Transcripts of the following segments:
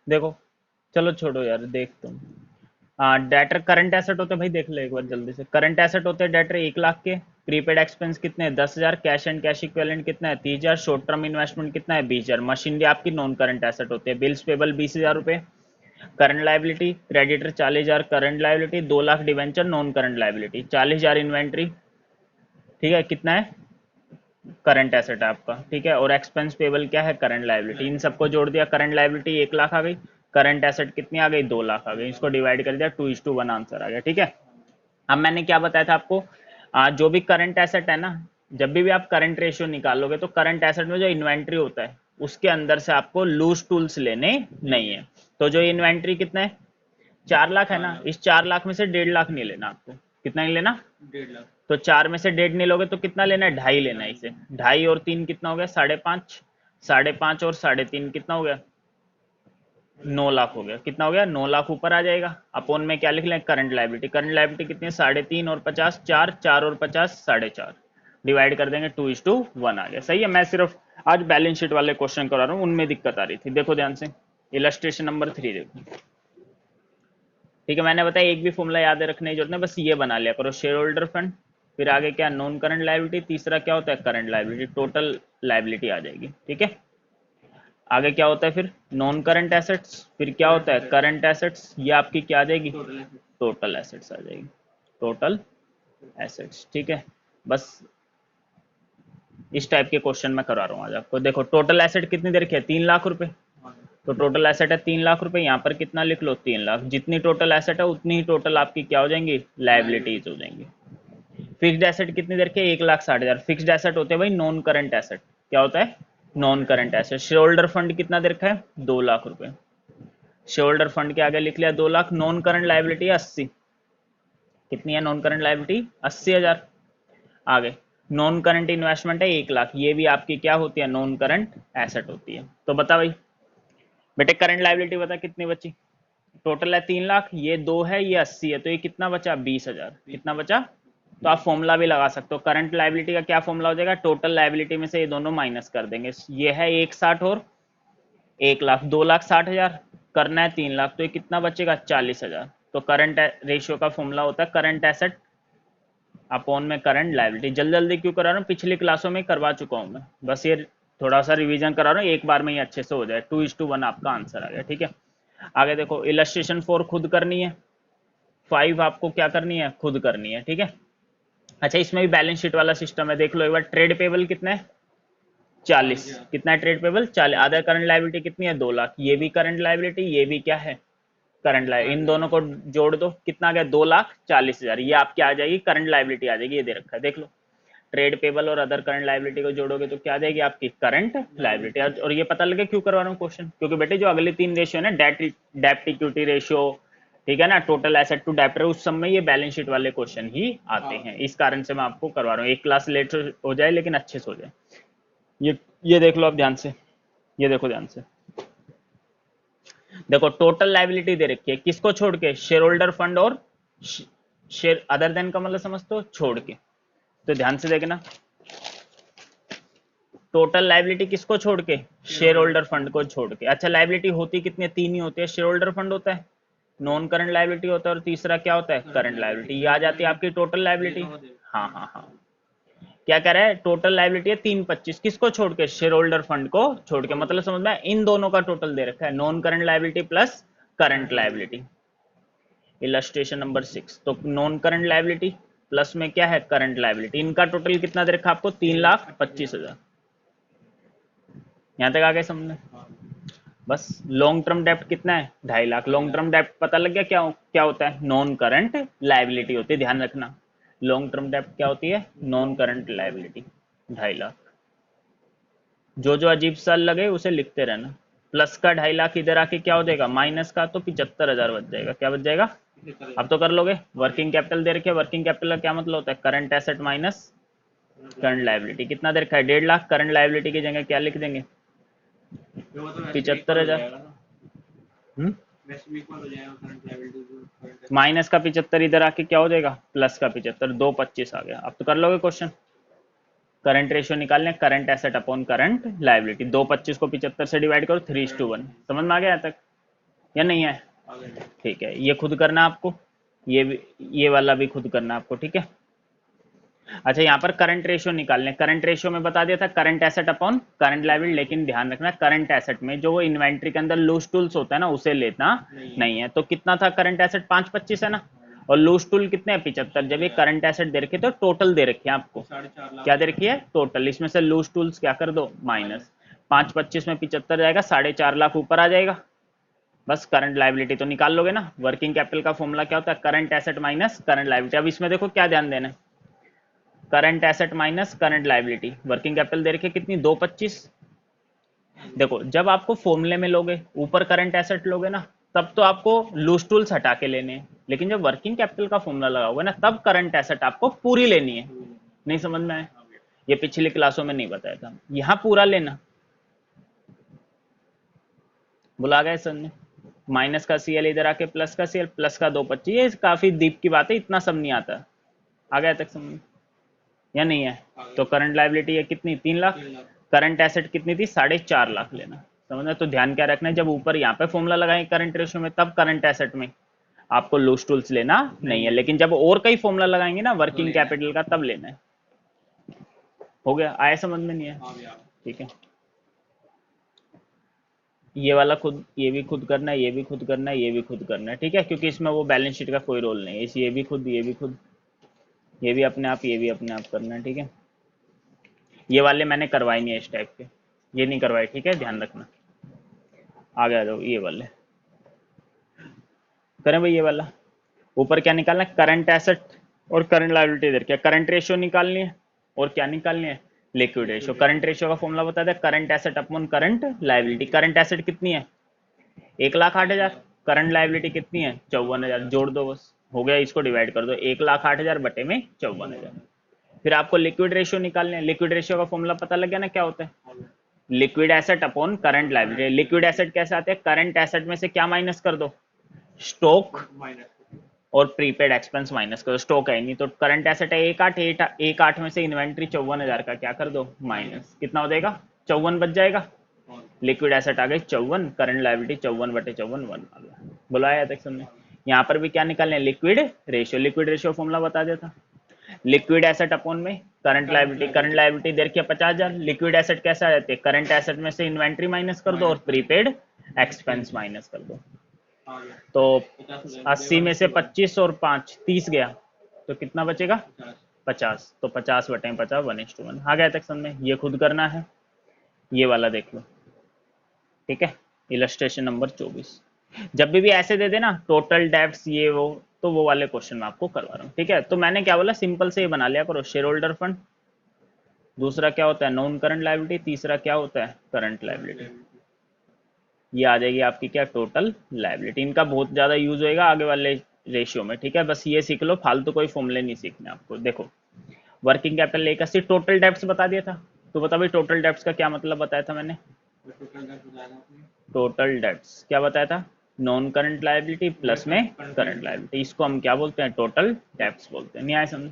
देखो, चलो छोड़ो यार, देख तुम। हाँ, डेटर करंट एसेट होते हैं भाई, देख ले एक बार जल्दी से। करंट एसेट होते हैं डेटर 1 लाख के। प्रीपेड एक्सपेंस कितने हैं? 10,000। कैश एंड कैश इक्विवेलेंट कितना है? 30,000। शॉर्ट टर्म इन्वेस्टमेंट कितना है? 20,000। मशीनरी आपकी नॉन करंट एसेट होती है। बिल्स पेबल 20,000 रुपये। Current liability creditor 40,000 current liability. 2 lakh debenture non current liability. 40,000 inventory, ठीक है, कितना है? करंट एसेट है आपका, ठीक है। और एक्सपेंस पेबल क्या है? Current liability. इन सबको जोड़ दिया, करंट लाइबिलिटी 1 लाख आ गई। करंट एसेट कितनी आ गई? 2 लाख आ गई। इसको डिवाइड कर दिया, 2:1 आंसर आ गया, ठीक है। अब मैंने क्या बताया था आपको? जो भी करंट एसेट है ना, जब भी आप करंट रेशियो निकालोगे तो करंट एसेट में जो इन्वेंट्री होता है उसके अंदर से आपको लूज टूल्स लेने नहीं है। तो जो इन्वेंट्री कितना है? 4 लाख है ना, इस 4 लाख में से 1.5 लाख नहीं लेना आपको। कितना नहीं लेना? 1.5 लाख। तो 4 में से 1.5 नहीं लोगे तो कितना लेना है? 2.5 लेना है इसे। 2.5 और 3 कितना हो गया? 5.5। 5.5 और 3.5 कितना हो गया? 9 लाख हो गया। कितना हो गया? 9 लाख ऊपर आ जाएगा। अपोन में क्या लिख लें? Current liability. करंट लाइबिलिटी कितनी है? 3.5 और 50 4, 4 और 50 4.5। डिवाइड कर देंगे, 2:1 आ गया। सही है। मैं सिर्फ आज बैलेंस शीट वाले क्वेश्चन करा रहा हूँ, उनमें दिक्कत आ रही थी। देखो ध्यान से, इलस्ट्रेशन नंबर 3 देखो, ठीक है। मैंने बताया एक भी फॉर्मूला याद रखने की जरूरत नहीं, बस ये बना लिया करो। शेयर होल्डर फंड, फिर आगे क्या? नॉन करंट लाइबिलिटी, तीसरा क्या होता है? Current liability. टोटल लाइबिलिटी आ जाएगी, ठीक है। आगे क्या होता है फिर? नॉन करंट एसेट्स, फिर क्या होता है? Current assets. ये आपकी क्या आ जाएगी? टोटल एसेट्स आ जाएगी। टोटल एसेट्स, ठीक है। बस इस टाइप के क्वेश्चन मैं करा रहा हूँ आज आपको। देखो, टोटल एसेट कितनी देर की है? 3 लाख रुपए। तो टोटल एसेट है 3 लाख रुपए। यहाँ पर कितना लिख लो? 3 लाख। जितनी टोटल एसेट है उतनी ही टोटल आपकी क्या हो जाएंगी? लाइबिलिटीज हो जाएंगी। फिक्स्ड एसेट कितनी देर के? 1,60,000। फिक्स्ड एसेट होते हैं भाई नॉन करंट एसेट। क्या होता है? Non current asset. Share holder fund कितना देर का है? 2 लाख रुपए। शेयर होल्डर फंड के आगे लिख लिया 2 लाख। Non current liability 80। कितनी है नॉन करंट लाइबिलिटी? 80,000। आगे नॉन करंट इन्वेस्टमेंट है 1 लाख। ये भी आपकी क्या होती है? नॉन करंट एसेट होती है। तो बता भाई बेटे, करंट लाइबिलिटी बता कितनी बची? टोटल है 3 लाख, ये 2 है, ये 80 है, तो ये कितना बचा? 20,000। कितना बचा? तो आप फॉर्मूला भी लगा सकते हो। करंट लाइबिलिटी का क्या फॉर्मूला हो जाएगा? टोटल लाइबिलिटी में से ये दोनों माइनस कर देंगे। ये है 1,60 और 1 लाख, 2,60,000। करना है 3 लाख, तो ये कितना बचेगा? 40,000। तो करंट रेशियो का फॉर्मूला होता है करंट एसेट अपॉन में करंट लाइबिलिटी। जल्दी जल्दी क्यों करा रहा हूँ? पिछली क्लासों में करवा चुका हूँ मैं, बस ये थोड़ा सा रिवीजन करा रहा हूँ, एक बार में ही अच्छे से हो जाए। 2:1 आपका आंसर आ गया, ठीक है। आगे देखो, इलस्ट्रेशन 4 खुद करनी है, 5 आपको क्या करनी है? खुद करनी है, ठीक है। अच्छा, इसमें भी बैलेंस शीट वाला सिस्टम है, देख लो एक बार। ट्रेड पेबल कितना है? 40। कितना है ट्रेड पेबल? 40। आधा करंट लाइबिलिटी कितनी है? 2 लाख। ये भी करंट लाइबिलिटी, ये भी क्या है? Current liability. इन दोनों को जोड़ दो, कितना आ गया? 2,40,000। ये आपकी आ जाएगी करंट लाइबिलिटी आ जाएगी, ये दे रखा है, देख लो। ट्रेड पेबल और अदर करंट लाइबिलिटी को जोड़ोगे तो क्या आ जाएगी? आपकी करंट लाइबिलिटी। और ये पता लगे क्यों करवा रहा हूँ क्वेश्चन? क्योंकि बेटे जो अगले 3 रेशियो है ना, डेट इक्विटी रेशियो, ठीक है ना, टोटल एसेट टू डेप्टर, उस सब में ये बैलेंस शीट वाले क्वेश्चन ही आते हैं। इस कारण से मैं आपको करवा रहा हूँ। एक क्लास लेट हो जाए लेकिन अच्छे से हो जाए। ये देख लो आप ध्यान से, ये देखो ध्यान से। देखो, टोटल लाइबिलिटी दे रखी है, किसको छोड़ के? शेयर होल्डर फंड और शेयर अदर देन का मतलब समझते हो? छोड़ के। तो ध्यान से देखना, टोटल लाइबिलिटी किसको छोड़ के? शेयर होल्डर फंड को छोड़ के। अच्छा, लाइबिलिटी होती कितनी है? 3 ही होती है। शेयर होल्डर फंड होता है, नॉन करंट लाइबिलिटी होता है, और तीसरा क्या होता है? Current liability. ये आ जाती है आपकी टोटल लाइबिलिटी। हाँ हाँ हाँ, क्या कह रहा है? टोटल लाइबिलिटी है 325, किसको छोड़ के? शेयर होल्डर फंड को छोड़ के। मतलब समझ में, इन दोनों का टोटल दे रखा है, non current liability plus current liability. Illustration number 6, तो नॉन करंट लाइबिलिटी प्लस में क्या है? Current liability. इनका टोटल कितना दे रखा आपको? 3,25,000। यहां तक आ गए समझ में? बस। लॉन्ग टर्म डेप्ट कितना है? 2.5 लाख। लॉन्ग टर्म डेप्ट पता लग गया क्या क्या होता है? नॉन करंट लाइबिलिटी होती है, ध्यान रखना। लॉन्ग टर्म डेप्ट क्या होती है? Non current liability. 2.5 लाख। जो जो अजीब सा लगे उसे लिखते रहना। प्लस का 2.5 लाख इधर आके क्या हो जाएगा? माइनस का, तो 75,000 बच जाएगा। क्या बच जाएगा? अब तो कर लोगे। वर्किंग कैपिटल दे रखे, वर्किंग कैपिटल का क्या मतलब होता है? Current asset minus current liability. कितना दे रखा है? 1.5 लाख। करंट लाइबिलिटी की जगह क्या लिख देंगे? 75,000। माइनस का 75 इधर आके क्या हो जाएगा? प्लस का 75। 225 आ गया। अब तो कर लोगे क्वेश्चन। करंट रेशियो निकालने, current asset upon current liability. 225 को 75 से डिवाइड करो, 3:1। समझ में आ गया यहाँ तक? या नहीं है? ठीक है, ये खुद करना आपको, ये वाला भी खुद करना आपको, ठीक है। अच्छा, यहाँ पर करंट रेशियो निकालने, करंट रेशियो में बता दिया था current asset upon current liability, लेकिन ध्यान रखना करंट एसेट में जो वो इन्वेंट्री के अंदर लूज टूल्स होता है ना, उसे लेना नहीं है। तो कितना था करंट एसेट? 525 है ना, और लूज टूल कितने हैं? 75। जब ये करंट एसेट दे रखे तो टोटल दे रखी है आपको, क्या दे रखी है? टोटल। इसमें से लूज टूल्स क्या कर दो? माइनस। 525 में 75 जाएगा, 4.5 लाख ऊपर आ जाएगा। बस करंट लायबिलिटी तो निकाल लोगे ना। वर्किंग कैपिटल का फॉर्मूला क्या होता है? Current asset minus current liability. अब इसमें देखो क्या ध्यान देना है, current asset minus current liability. Working capital दे रखी है कितनी? 225। देखो जब आपको फॉर्मूले में लोगे, ऊपर करंट एसेट लोगे ना, तब तो आपको लूज टूल्स हटा के लेने हैं, लेकिन जब वर्किंग कैपिटल का फॉर्मूला लगाओगे ना, तब करंट एसेट आपको पूरी लेनी है। नहीं समझ में आए? ये पिछली क्लासों में नहीं बताया था, यहाँ पूरा लेना। बुला गए सर ने? माइनस का सीएल इधर आके प्लस का सीएल, प्लस का 225, ये काफी डीप की बात है, इतना सब नहीं आता। आ गया तक समझ या नहीं है? तो करंट लायबिलिटी है कितनी? 3 लाख। करंट एसेट कितनी थी? 4.5 लाख लेना। समझना? तो ध्यान क्या रखना है, जब ऊपर यहाँ पे फॉर्मूला लगाएंगे करंट रेशियो में, तब करंट एसेट में आपको लूज टूल्स लेना नहीं है, लेकिन जब और कई फॉर्मूला लगाएंगे ना वर्किंग कैपिटल का, तब लेना है। हो गया? आया समझ में? नहीं है? ठीक है, ये वाला खुद, ये भी खुद करना है, ये भी खुद करना है, ये भी खुद करना है, ठीक है, क्योंकि इसमें वो बैलेंस शीट का कोई रोल नहीं है। इस ये भी खुद, ये भी खुद, ये भी अपने आप, ये भी अपने आप करना है, ठीक है। ये वाले मैंने करवाए नहीं है इस टाइप के, ये नहीं करवाए, ठीक है, ध्यान रखना। आगे आ जाओ, ये वाले करें भाई। ये वाला ऊपर क्या निकालना है? करंट एसेट और करंट लायबिलिटी इधर क्या? करंट रेशियो निकालनी है, और क्या निकालनी है? Liquid ratio. करंट रेशियो का फॉर्मूला बता दे, current asset upon current liability. Current asset कितनी है? 1,08,000। करंट लायबिलिटी कितनी है? 54,000। जोड़ दो बस, हो गया। इसको डिवाइड कर दो, 1,08,000 बटे में 54,000। फिर आपको लिक्विड रेशियो निकालने हैं। लिक्विड रेशियो का फॉर्मूला पता लग गया ना क्या होता है? Liquid asset upon current liability. Liquid asset कैसे आते हैं? करंट एसेट में से क्या माइनस कर दो? स्टॉक और प्रीपेड एक्सपेंस माइनस करो। स्टॉक है नहीं तो करंट एसेट है 1,8 में से इन्वेंट्री 54,000 का क्या कर दो? माइनस। कितना हो जाएगा? 54 बच जाएगा। लिक्विड एसेट आ गई 54, करंट लायबिलिटी 54 बटे 54 1 आ गया। बुलाया तक सबने? यहाँ पर भी क्या निकालने? Liquid ratio. Liquid ratio formula बता देता, लिक्विड एसेट अपॉन में करंट लायबिलिटी। करंट लायबिलिटी दे रखी है 50,000। लिक्विड एसेट कैसे आ जाते हैं? करंट एसेट में से इन्वेंट्री माइनस कर दो और प्रीपेड एक्सपेंस माइनस कर दो। तो 80 में से 25 और 5 30 गया, तो कितना बचेगा? 50। तो 50 बटे 50 1:1 आ गया तक समझ में? ये खुद करना है। ये वाला देख लो, ठीक है, इलस्ट्रेशन नंबर 24। जब भी ऐसे दे देना टोटल डेब्ट्स ये वो, तो वो वाले क्वेश्चन मैं आपको करवा रहा हूँ, ठीक है। तो मैंने क्या बोला, सिंपल से ये बना लिया करो, शेयर होल्डर फंड, दूसरा क्या होता है? नॉन करंट लायबिलिटी, तीसरा क्या होता है? Current liability. ये आ जाएगी आपकी क्या? Total liability. इनका बहुत ज्यादा यूज होएगा आगे वाले रेशियो में, ठीक है। बस ये सीख लो, फालतू कोई फॉर्मूले नहीं सीखने आपको। देखो वर्किंग कैपिटल 180, टोटल डेब्ट्स बता दिया था, तो बता भाई टोटल डेब्ट्स का क्या मतलब बताया था मैंने? टोटल डेब्ट्स क्या बताया था? नॉन करंट लायबिलिटी प्लस में करंट लायबिलिटी, इसको हम क्या बोलते हैं? टोटल डेब्ट्स बोलते हैं। नहीं आया समझ?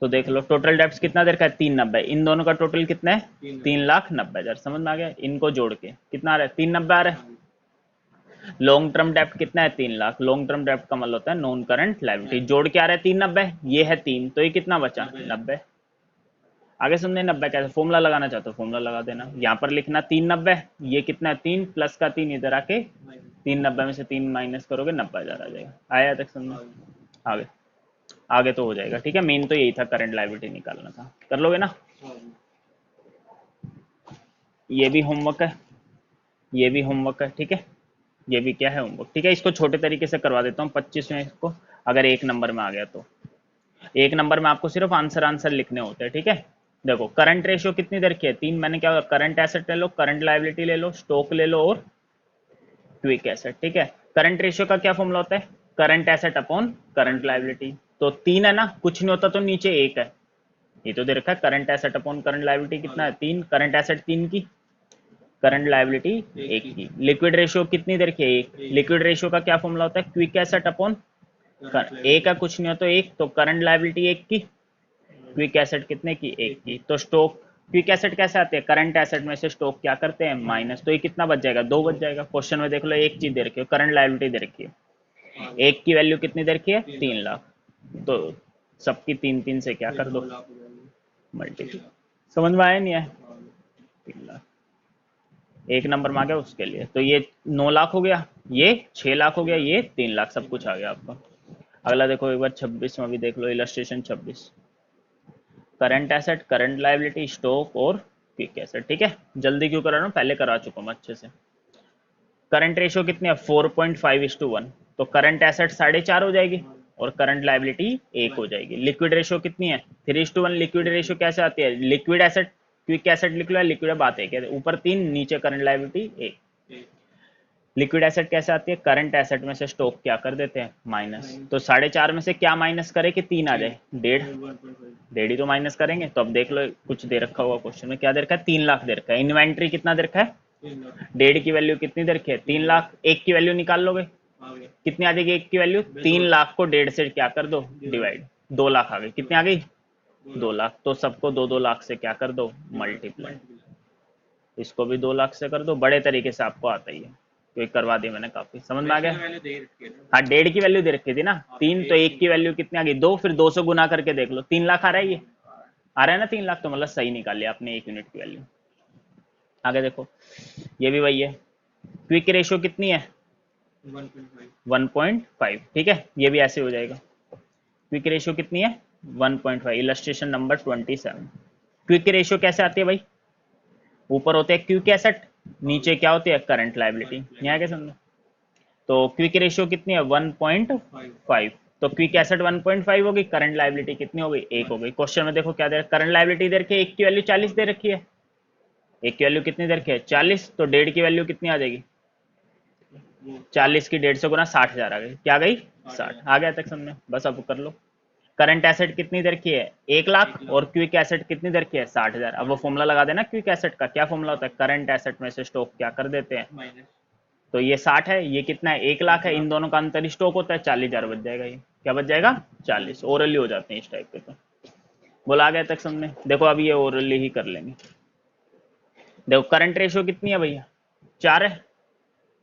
तो देख लो टोटल डेब्ट्स कितना देर का है? 390। इन दोनों का टोटल कितना है? 3,90,000। समझ में आ गया? इनको जोड़ के कितना आ रहा है? 390 आ रहा है। लॉन्ग टर्म डेप्ट कितना है? 3 लाख। लॉन्ग टर्म डेप्ट का मतलब होता है नॉन करंट लायबिलिटी। जोड़ के आ रहा है 390, ये है 3, तो ये कितना बचा? 90। आगे समझे? 90 कैसे? फॉर्मूला लगाना चाहते हो फॉर्मूला लगा देना। यहाँ पर लिखना 390, ये कितना है? 3 प्लस का 3 इधर आके 390 में से 3 माइनस करोगे 90,000 आ जाएगा। आया तक समझ? आगे आगे तो हो जाएगा, ठीक है। मेन तो यही था, करंट लायबिलिटी निकालना था। कर लोगे ना? ये भी होमवर्क है, ये भी होमवर्क है, ठीक है। ये भी क्या है? होमवर्क, ठीक है। इसको छोटे तरीके से करवा देता हूँ 25 में इसको, अगर 1 नंबर में आ गया तो। 1 नंबर में आपको सिर्फ आंसर लिखने होते हैं, ठीक है। देखो करंट रेशियो कितनी देर की है? 3। मैंने क्या, करंट एसेट ले लो, करंट लायबिलिटी ले लो, स्टॉक ले लो और क्विक एसेट, ठीक है। करंट रेशियो का क्या फॉर्मूला होता है? Current asset upon current liability. तो 3 है ना, कुछ नहीं होता तो नीचे 1 है, ये तो दे रखा है। Current asset upon current liability कितना है? 3। करंट एसेट 3 की, करंट लायबिलिटी 1 की। लिक्विड रेशियो कितनी देर की है? 1। लिक्विड रेशियो का क्या फॉर्मूला होता है? क्विक एसेट अपॉन 1 का कुछ नहीं हो तो 1, तो करंट लायबिलिटी 1 की, क्विक एसेट कितने की? 1 की। तो स्टॉक क्विक एसेट कैसे आते हैं, करंट एसेट में से स्टॉक क्या करते हैं माइनस, तो ये कितना बच जाएगा, 2 बच जाएगा। क्वेश्चन में देख लो एक चीज दे रखी है, करंट लायबिलिटी दे रखी है, एक की वैल्यू कितनी दे रखी है 3 लाख, तो सबकी 3 3 से क्या कर दो मल्टीप्लाई। समझ में आया नहीं है, 3 लाख एक नंबर मांगे उसके लिए, तो ये 9 लाख हो गया, ये 6 लाख हो गया, ये 3 लाख, सब कुछ आ गया आपका। अगला देखो एक बार 26 में भी देख लो, illustration 26, current asset, current liability, stock और क्विक एसेट। ठीक है, जल्दी क्यों करा रहा हूँ, पहले करा चुका हूँ अच्छे से। करंट रेशियो कितनी है 4.5:1, तो करंट एसेट 4.5 हो जाएगी और करंट लायबिलिटी 1 हो जाएगी। लिक्विड रेशियो कितनी है 3:1, लिक्विड रेशियो कैसे आती है, लिक्विड एसेट क्विक एसेट लिख लो, लिक्विड बात है क्या, ऊपर 3 नीचे करंट लायबिलिटी 1। लिक्विड एसेट कैसे आती है, करंट एसेट में से स्टॉक क्या कर देते हैं माइनस, तो 4.5 में से क्या माइनस करे कि 3 आ जाए, 1.5 ही तो माइनस करेंगे। तो अब देख लो कुछ दे रखा होगा क्वेश्चन में, क्या दे रखा है 3 लाख दे रखा है, इन्वेंट्री कितना दे रखा है 1.5 की वैल्यू कितनी दे रखी है 3 लाख, एक की वैल्यू निकाल लोगे कितनी आ जाएगी, एक की वैल्यू 3 लाख को 1.5 से क्या कर दो डिवाइड, 2 लाख आ गई, कितनी आ गई 2 लाख, तो सबको 2-2 लाख से क्या कर दो मल्टीप्लाई, इसको भी 2 लाख से कर दो, बड़े तरीके से आपको आता ही है, क्योंकि करवा दी मैंने काफी, समझ में आ गया। हाँ 1.5 की वैल्यू दे रखी थी ना 3, तो एक की वैल्यू कितनी आ गई 2, फिर 2 से गुना करके देख लो 3 लाख आ रहा है, ये आ रहा है ना 3 लाख, तो मतलब सही निकाल लिया आपने 1 यूनिट की वैल्यू। आगे देखो ये भी वही है, क्विक रेशियो कितनी है 1.5, ठीक है, ये भी ऐसे हो जाएगा, क्विक रेशियो कितनी है 1.5, इलस्ट्रेशन नंबर 27। क्विक रेशियो कैसे आती है भाई, ऊपर होते हैं क्विक एसेट, नीचे क्या होती है करंट लायबिलिटी, यहाँ क्या समझो, तो क्विक रेशियो कितनी है 1.5, तो क्विक एसेट 1.5 होगी, करंट लायबिलिटी कितनी हो गई 1 हो गई। क्वेश्चन में देखो क्या दे रखा है, करंट लायबिलिटी दे रखी है, एक की वैल्यू 40 दे रखी है, एक की वैल्यू कितनी दे रखी है 40, तो 1.5 की वैल्यू कितनी आ जाएगी 40 की 1.5 से गुना 60,000 आ गई, क्या गई 60, आ गया तक समझ में, बस अब कर लो। करंट एसेट कितनी दर की है 1 लाख, और क्विक एसेट कितनी दर की है 60,000, अब वो फॉर्मूला लगा देना क्विक एसेट का, क्या फॉर्मूला होता है, करंट एसेट में से स्टॉक क्या कर देते हैं, तो ये 60 है, ये कितना है 1 लाख है, इन दोनों का अंतर स्टॉक होता है, 40,000 बच जाएगा, ये क्या बच जाएगा 40, ओरली हो जाते हैं इस टाइप के, तो बोला आ गया तक समझ में। देखो अभी ये ओरली ही कर लेंगे, देखो करंट रेशियो कितनी है भैया 4 है,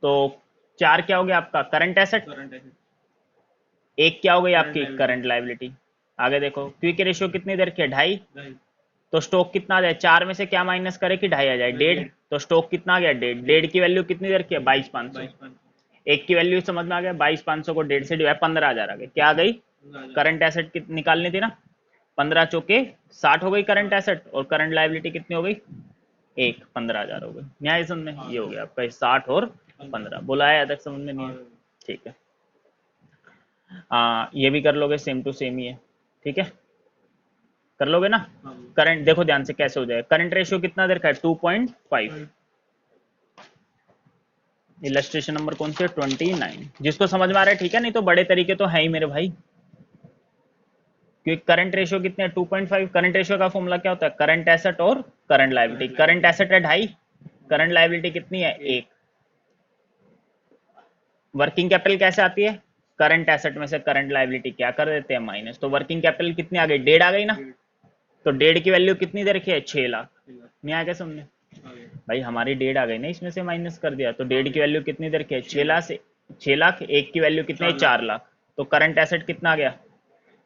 तो 4 क्या हो गया आपका करंट एसेट, एक क्या हो गई आपकी करंट लायबिलिटी। आगे देखो क्विक रेशियो कितनी देर की है 2.5, तो स्टॉक कितना आ जाए 4 में से क्या माइनस करे कि 2.5 आ जाए 1.5, तो स्टॉक कितना आ गया 1.5 की वैल्यू कितनी देर की है 22,500, एक की वैल्यू समझ में आ गया 22,500 को 1.5 से डिवाइड 15,000 आ गए, क्या आ गई करंट एसेट निकालनी थी ना, 15 चौके 60 हो गई करंट एसेट, और करंट लायबिलिटी कितनी हो गई 15,000 हो गई, न्याय समझ में, ये हो गया आपका 60 और 15, बुलाया तक समझ में नहीं है, ठीक है। ये भी कर लोगे, सेम टू सेम ही है, ठीक है कर लोगे ना। करंट देखो ध्यान से कैसे हो जाएगा, करंट रेशियो कितना देर का है 2.5, इलस्ट्रेशन नंबर कौन सी है 29, जिसको समझ में आ रहा है ठीक है, नहीं तो बड़े तरीके तो है ही मेरे भाई, क्योंकि करंट रेशियो कितने 2.5, करंट रेशियो का फॉर्मूला क्या होता है करंट एसेट और करंट लायबिलिटी, करंट एसेट है 2.5, करंट लायबिलिटी कितनी है 1। वर्किंग कैपिटल कैसे आती है, करंट एसेट में से करंट लायबिलिटी क्या कर देते हैं माइनस, तो वर्किंग कैपिटल कितनी आ गई 1.5 आ गई ना, तो 1.5 की वैल्यू कितनी दे रखी है 6 लाख, नहीं आ गया समझे भाई, हमारी 1.5 आ गई ना, इसमें से माइनस कर दिया, तो 1.5 की वैल्यू कितनी दे रखी है 6 लाख, से 6 लाख, एक की वैल्यू कितनी है 4 लाख, तो करंट एसेट कितना आ गया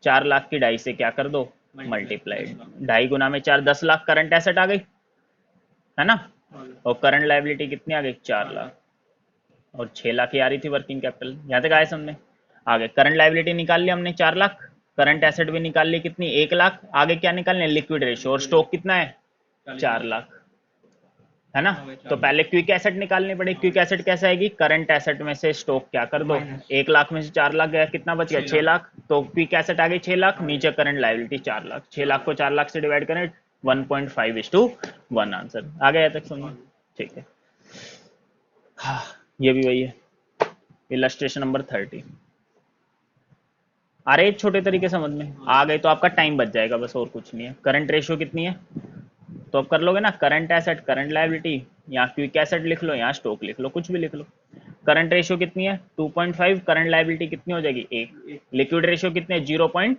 4 लाख की 2.5 से क्या कर दो मल्टीप्लाइड, 2.5 गुना में 4 10 लाख करंट एसेट आ गई है ना, और करंट लायबिलिटी कितनी आ गई 4 लाख, और 6 लाख ही आ रही थी वर्किंग कैपिटल, यहाँ तक आए समझे। आगे करंट लायबिलिटी निकाल ली हमने 4 लाख, करंट एसेट भी निकाल ली कितनी 1 लाख, आगे क्या निकालने लिक्विड रेशियो, और स्टॉक कितना है 4 लाख है ना, तो पहले क्विक एसेट निकालनी पड़ेगी, क्विक एसेट कैसे आएगी करंट एसेट में से स्टॉक क्या कर दो, 1 लाख में से 4 लाख गया कितना बच गया 6 लाख, तो क्विक एसेट आ गई 6 लाख, नीचे करंट लायबिलिटी 4 लाख, 6 लाख को 4 लाख से डिवाइड करें 1.5:1 आंसर आ गया तक समझ, ठीक है। हाँ ये भी वही है, इलस्ट्रेशन नंबर 30, आ रहे छोटे तरीके समझ में आ गए, तो आपका टाइम बच जाएगा बस, और कुछ नहीं है। करंट रेशियो कितनी है तो अब कर लोगे ना, करंट एसेट करंट लायबिलिटी, यहाँ क्विक एसेट लिख लो, यहाँ स्टॉक लिख लो, कुछ भी लिख लो। करंट रेशियो कितनी है 2.5, करंट लायबिलिटी कितनी हो जाएगी 1, लिक्विड रेशियो कितने 0.9,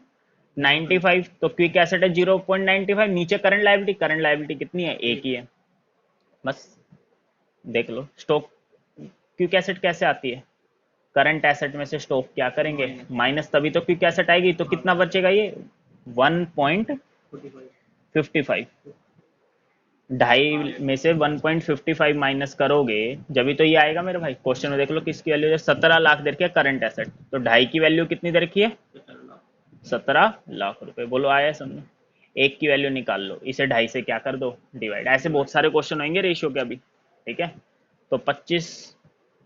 95, तो क्विक एसेट है 0.95, नीचे करंट लायबिलिटी कितनी है, एक ही है, बस देख लो। स्टॉक क्विक एसेट कैसे आती है, करंट एसेट में से स्टॉक क्या करेंगे माइनस, तभी तो क्विक एसेट आएगी। तो कितना बचेगा ये 1.55, ढाई में से 1.55 माइनस करोगे जब भी तो ये आएगा मेरे भाई। क्वेश्चन में देख लो किसकी वैल्यू है, 17 लाख दे रखी है करंट एसेट, तो ढाई की वैल्यू कितनी दे रखी है, 17 लाख रुपए। बोलो आया समझ, एक की वैल्यू निकाल लो, इसे ढाई से क्या कर दो डिवाइड। ऐसे बहुत सारे क्वेश्चन होंगे रेशियो के अभी, ठीक है। तो 25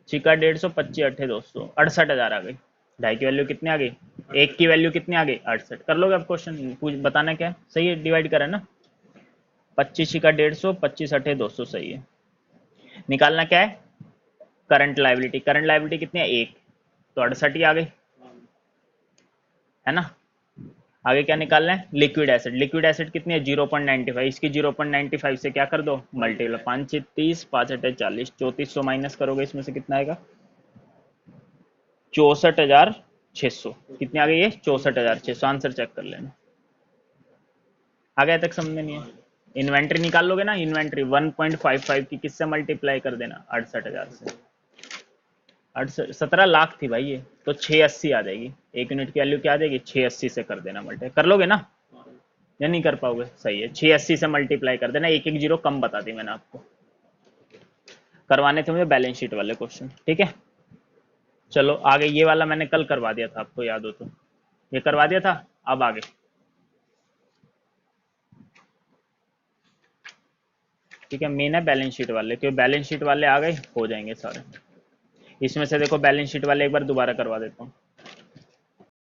छिका 150, 25 अट्ठे 200, 68,000 आ गई। ढाई की वैल्यू कितनी आ गई, एक की वैल्यू कितनी आ गई 68। कर लोगे अब क्वेश्चन, कुछ बताना क्या है, सही है, डिवाइड करा ना, 25 छिका 150, 25 अट्ठे 200, सही है। निकालना क्या है, करंट लाइबिलिटी, करंट लाइबिलिटी कितनी है, एक, तो 68 ही आ गई, है ना। आगे क्या निकालना है, लिक्विड एसिड, लिक्विड एसिड कितनी है 0.95, इसकी 0.95 से क्या कर दो मल्टीप्लाई, 5 6 30, 5 8 40, 3400 माइनस करोगे इसमें से कितना आएगा 64,600, कितनी आ गई है 64,600, आंसर चेक कर लेना। आ गया तक समझ में नहीं है, इन्वेंट्री निकाल लोगे ना, इन्वेंट्री 1.55 की किससे मल्टीप्लाई कर देना 68,000 से, 17 लाख थी भाई ये, तो 680 आ जाएगी, एक यूनिट की वैल्यू क्या आ जाएगी 680 से कर देना मल्टीप्लाई, कर लोगे ना या नहीं कर पाओगे, सही है 680 से मल्टीप्लाई कर देना, एक एक जीरो कम बता दी मैंने आपको, करवाने थे मुझे बैलेंस शीट वाले क्वेश्चन, ठीक है। चलो आगे, ये वाला मैंने कल करवा दिया था आपको याद हो तो, ये करवा दिया था। अब आगे ठीक है, मेन है बैलेंस शीट वाले, क्योंकि बैलेंस शीट वाले आ गए हो जाएंगे सारे। इसमें से देखो बैलेंस शीट वाले एक बार दोबारा करवा देता हूँ।